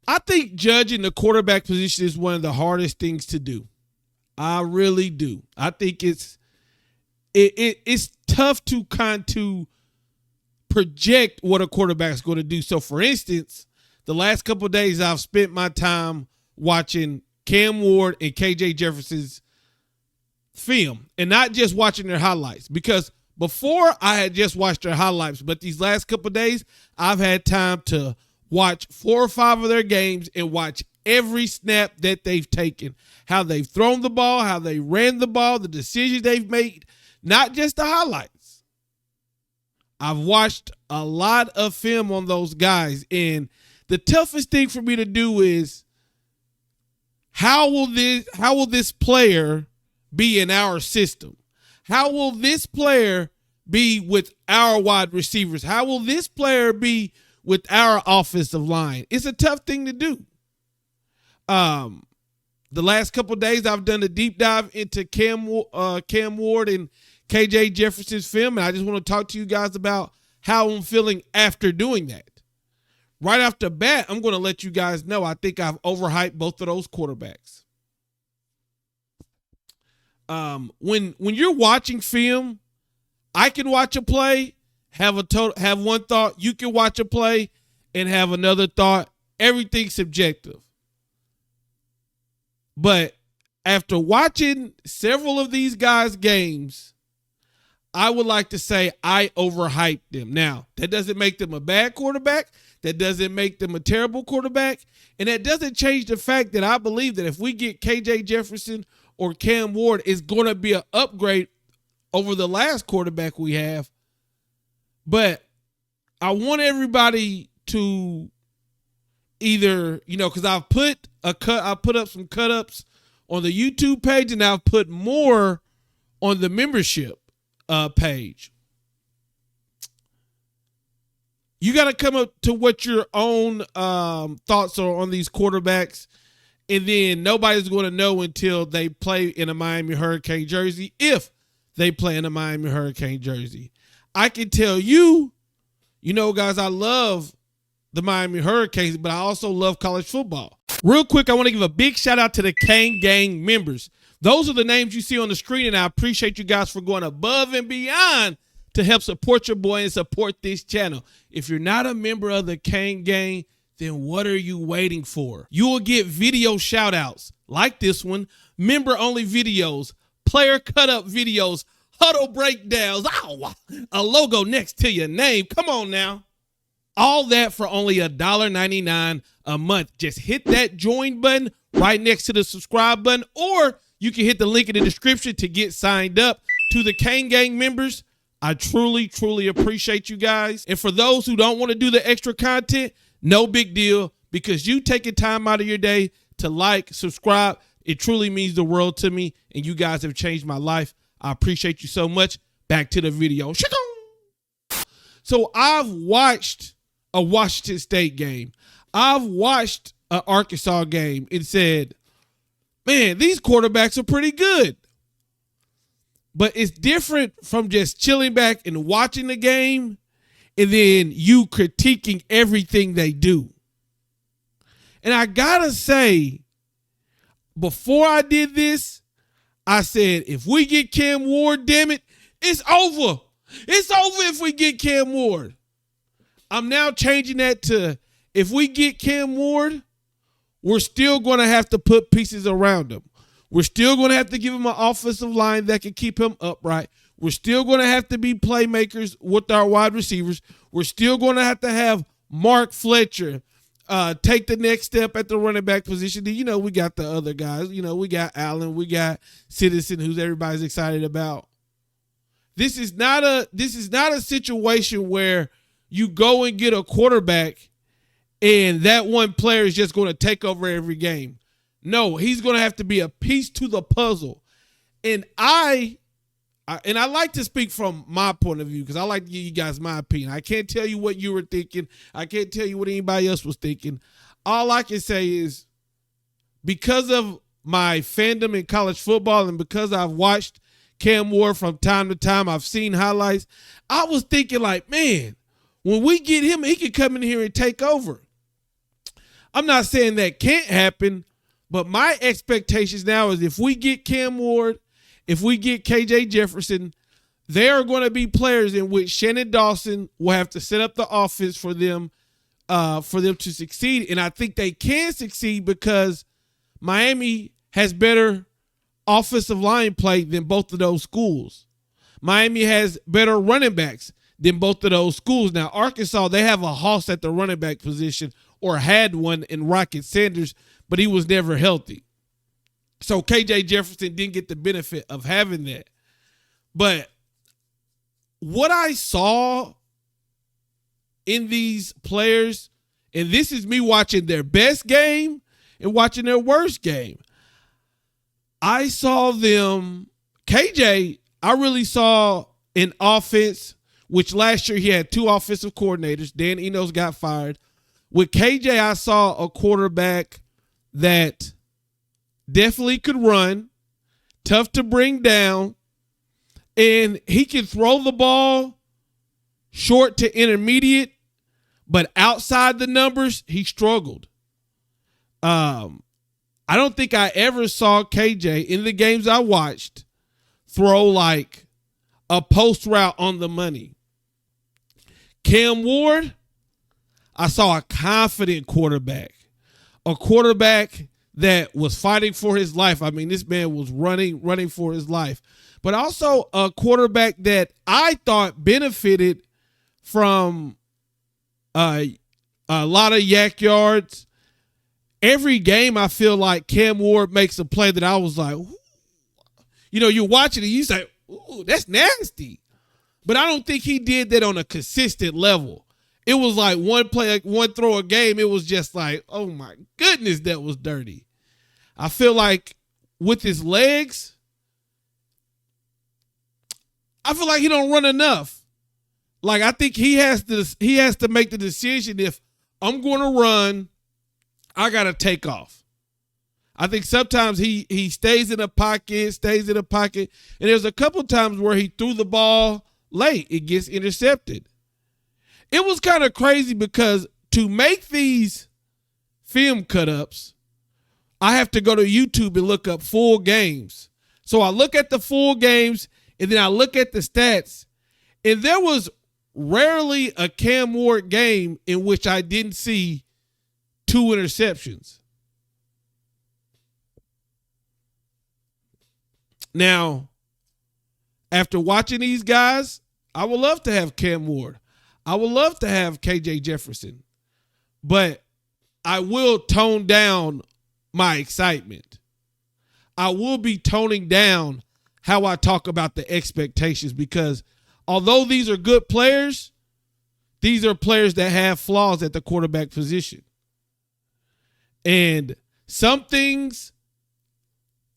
I think judging the quarterback position is one of the hardest things to do. I really do. I think it's tough to project what a quarterback is going to do. So, for instance, the last couple of days I've spent my time watching Cam Ward and KJ Jefferson's film, and not just watching their highlights, because before I had just watched their highlights, but these last couple of days I've had time to watch 4 or 5 of their games and watch every snap that they've taken, how they've thrown the ball, how they ran the ball, the decisions they've made, not just the highlights. I've watched a lot of film on those guys, and the toughest thing for me to do is how will this player be in our system? How will this player be with our wide receivers? How will this player be with our offensive line? It's a tough thing to do. The last couple of days I've done a deep dive into Cam Ward and KJ Jefferson's film, and I just want to talk to you guys about how I'm feeling after doing that. Right off the bat, I'm going to let you guys know I think I've overhyped both of those quarterbacks. When you're watching film, I can watch a play, have one thought. You can watch a play and have another thought. Everything's subjective. But after watching several of these guys' games, I would like to say I overhyped them. Now, that doesn't make them a bad quarterback. That doesn't make them a terrible quarterback. And that doesn't change the fact that I believe that if we get KJ Jefferson or Cam Ward, it's going to be an upgrade over the last quarterback we have. But I want everybody to either, because I've put up some cut-ups on the YouTube page, and I've put more on the membership page. You got to come up to what your own thoughts are on these quarterbacks, and then nobody's going to know until they play in a Miami Hurricane jersey, if they play in a Miami Hurricane jersey. I can tell you, guys, I love the Miami Hurricanes, but I also love college football. Real quick, I want to give a big shout out to the Kane Gang members. Those are the names you see on the screen, and I appreciate you guys for going above and beyond to help support your boy and support this channel. If you're not a member of the Kane Gang, then what are you waiting for? You will get video shout outs like this one, member-only videos, player cut-up videos, huddle breakdowns, a logo next to your name. Come on now. All that for only $1.99 a month. Just hit that join button right next to the subscribe button, or you can hit the link in the description to get signed up. To the Kane Gang members, I truly, truly appreciate you guys. And for those who don't want to do the extra content, no big deal, because you taking time out of your day to like, subscribe, it truly means the world to me, and you guys have changed my life. I appreciate you so much. Back to the video. So I've watched a Washington State game. I've watched an Arkansas game and said, man, these quarterbacks are pretty good. But it's different from just chilling back and watching the game and then you critiquing everything they do. And I gotta say, before I did this, I said, if we get Cam Ward, damn it, it's over. It's over if we get Cam Ward. I'm now changing that to, if we get Cam Ward, we're still going to have to put pieces around him. We're still going to have to give him an offensive line that can keep him upright. We're still going to have to be playmakers with our wide receivers. We're still going to have Mark Fletcher take the next step at the running back position. We got the other guys. We got Allen. We got Citizen, who's everybody's excited about. This is not a situation where you go and get a quarterback and that one player is just going to take over every game. No, he's going to have to be a piece to the puzzle. And I like to speak from my point of view because I like to give you guys my opinion. I can't tell you what you were thinking. I can't tell you what anybody else was thinking. All I can say is, because of my fandom in college football and because I've watched Cam Ward from time to time, I've seen highlights, I was thinking like, man, when we get him, he can come in here and take over. I'm not saying that can't happen, but my expectations now is if we get Cam Ward, if we get KJ Jefferson, there are going to be players in which Shannon Dawson will have to set up the offense for them to succeed. And I think they can succeed because Miami has better offensive line play than both of those schools. Miami has better running backs than both of those schools. Now, Arkansas, they have a hoss at the running back position, or had one in Rocket Sanders, but he was never healthy. So KJ Jefferson didn't get the benefit of having that. But what I saw in these players, and this is me watching their best game and watching their worst game, I saw them, KJ, I really saw an offense, which last year he had 2 offensive coordinators. Dan Enos got fired. With KJ, I saw a quarterback that definitely could run, tough to bring down, and he can throw the ball short to intermediate, but outside the numbers, he struggled. I don't think I ever saw KJ in the games I watched throw like a post route on the money. Cam Ward, I saw a confident quarterback, a quarterback that was fighting for his life. I mean, this man was running for his life, but also a quarterback that I thought benefited from a lot of yak yards. Every game, I feel like Cam Ward makes a play that I was like, ooh. You know, you're watching it, you say, ooh, that's nasty. But I don't think he did that on a consistent level. It was like one play, like one throw a game. It was just like, oh my goodness, that was dirty. I feel like with his legs, I feel like he don't run enough. Like, I think he has to make the decision, if I'm going to run, I got to take off. I think sometimes he stays in a pocket, and there's a couple times where he threw the ball late. It gets intercepted. It was kind of crazy because to make these film cut-ups, I have to go to YouTube and look up full games. So I look at the full games, and then I look at the stats, and there was rarely a Cam Ward game in which I didn't see 2 interceptions. Now, after watching these guys, I would love to have Cam Ward. I would love to have KJ Jefferson. But I will tone down my excitement. I will be toning down how I talk about the expectations, because although these are good players, these are players that have flaws at the quarterback position. And some things,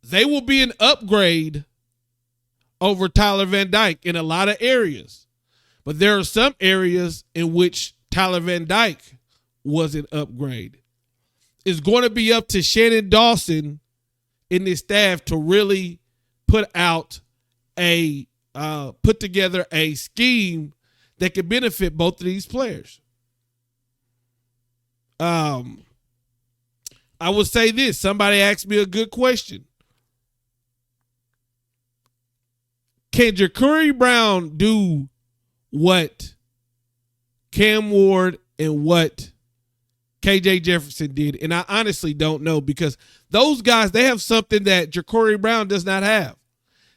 they will be an upgrade over Tyler Van Dyke in a lot of areas. But there are some areas in which Tyler Van Dyke was an upgrade. It's going to be up to Shannon Dawson and his staff to really put together a scheme that could benefit both of these players. I would say this. Somebody asked me a good question. Can Jacurri Brown do what Cam Ward and what KJ Jefferson did? And I honestly don't know, because those guys, they have something that Jacurri Brown does not have.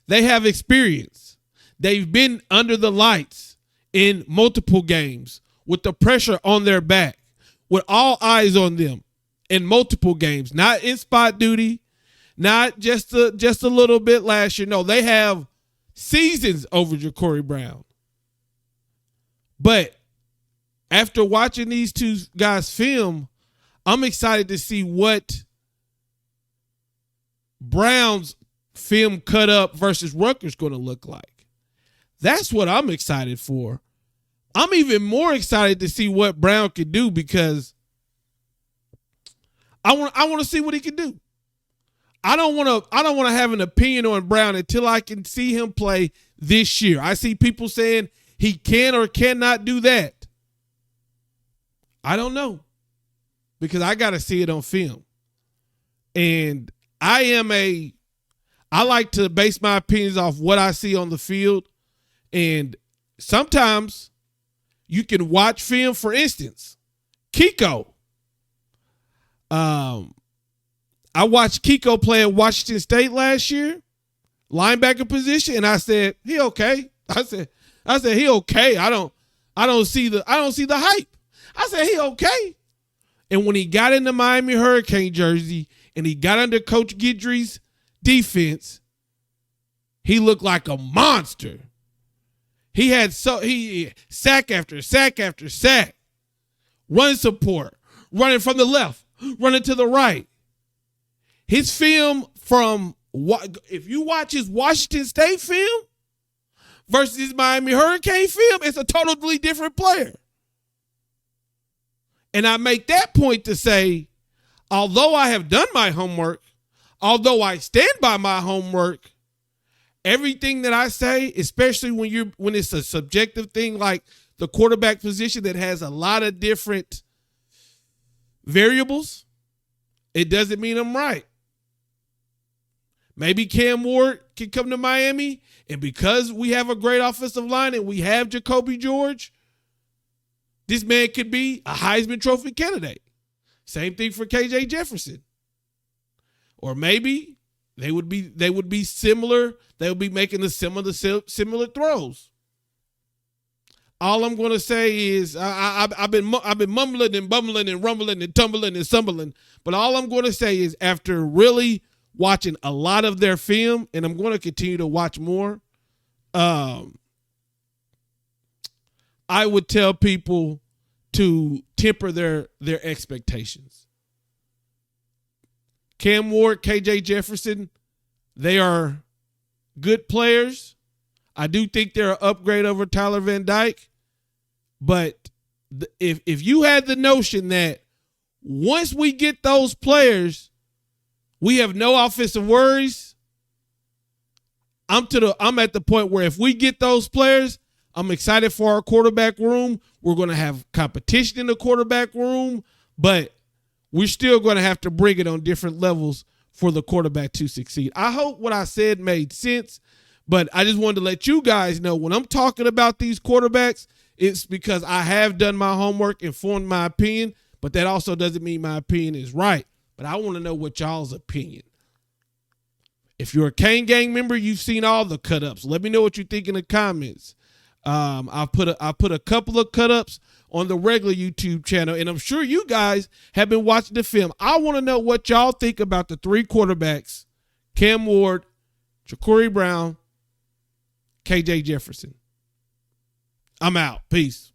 They have experience. They've been under the lights in multiple games with the pressure on their back, with all eyes on them in multiple games, not in spot duty, not just a little bit last year. No, they have seasons over Jacurri Brown. But after watching these 2 guys film, I'm excited to see what Brown's film cut up versus Rutgers going to look like. That's what I'm excited for. I'm even more excited to see what Brown can do, because I want to see what he can do. I don't want to have an opinion on Brown until I can see him play this year. I see people saying he can or cannot do that. I don't know, because I got to see it on film. And I like to base my opinions off what I see on the field. And sometimes you can watch film. For instance, Kiko. I watched Kiko play at Washington State last year, linebacker position, and I said, he okay. I said he okay. I don't see the hype. I said he okay. And when he got in the Miami Hurricane jersey and he got under Coach Guidry's defense, he looked like a monster. He had sack after sack after sack, run support, running from the left, running to the right. His film if you watch his Washington State film versus his Miami Hurricane film, it's a totally different player. And I make that point to say, although I have done my homework, although I stand by my homework, everything that I say, especially when it's a subjective thing like the quarterback position that has a lot of different variables, it doesn't mean I'm right. Maybe Cam Ward can come to Miami, and because we have a great offensive line and we have Jacoby George, this man could be a Heisman Trophy candidate. Same thing for KJ Jefferson. Or maybe they would be similar. They would be making the similar throws. All I'm going to say is I've been mumbling and bumbling and rumbling and tumbling and stumbling. But all I'm going to say is after really watching a lot of their film, and I'm going to continue to watch more, I would tell people to temper their expectations. Cam Ward, KJ Jefferson, they are good players. I do think they're an upgrade over Tyler Van Dyke. But if you had the notion that once we get those players, we have no offensive worries, I'm at the point where if we get those players, I'm excited for our quarterback room. We're going to have competition in the quarterback room, but we're still going to have to bring it on different levels for the quarterback to succeed. I hope what I said made sense, but I just wanted to let you guys know when I'm talking about these quarterbacks, it's because I have done my homework and formed my opinion, but that also doesn't mean my opinion is right. But I want to know what y'all's opinion. If you're a Kane Gang member, you've seen all the cut-ups. Let me know what you think in the comments. I put a couple of cut-ups on the regular YouTube channel, and I'm sure you guys have been watching the film. I want to know what y'all think about the three quarterbacks, Cam Ward, Jacurri Brown, KJ Jefferson. I'm out. Peace.